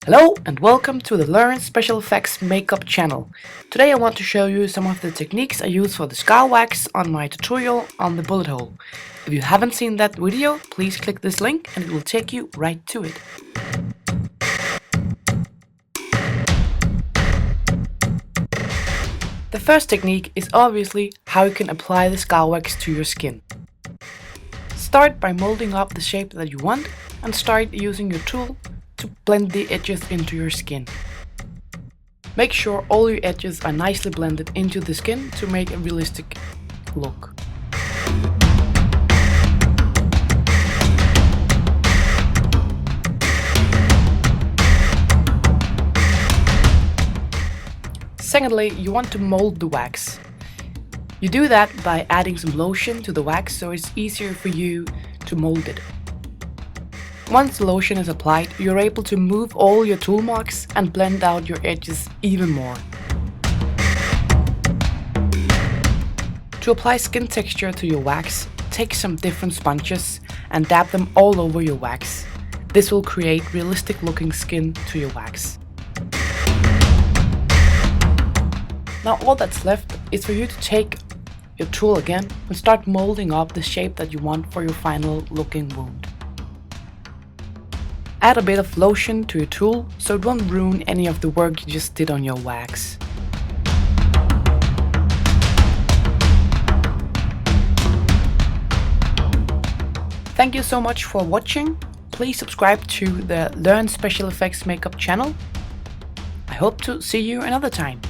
Hello and welcome to the Learn Special Effects Makeup channel. Today I want to show you some of the techniques I use for the scar wax on my tutorial on the bullet hole. If you haven't seen that video, please click this link and it will take you right to it. The first technique is obviously how you can apply the scar wax to your skin. Start by molding up the shape that you want and start using your tool to blend the edges into your skin. Make sure all your edges are nicely blended into the skin to make a realistic look. Secondly, you want to mold the wax. You do that by adding some lotion to the wax so it's easier for you to mold it. Once the lotion is applied, you're able to move all your tool marks and blend out your edges even more. To apply skin texture to your wax, take some different sponges and dab them all over your wax. This will create realistic looking skin to your wax. Now all that's left is for you to take your tool again and start molding up the shape that you want for your final looking wound. Add a bit of lotion to your tool so it won't ruin any of the work you just did on your wax. Thank you so much for watching. Please subscribe to the Learn Special Effects Makeup channel. I hope to see you another time.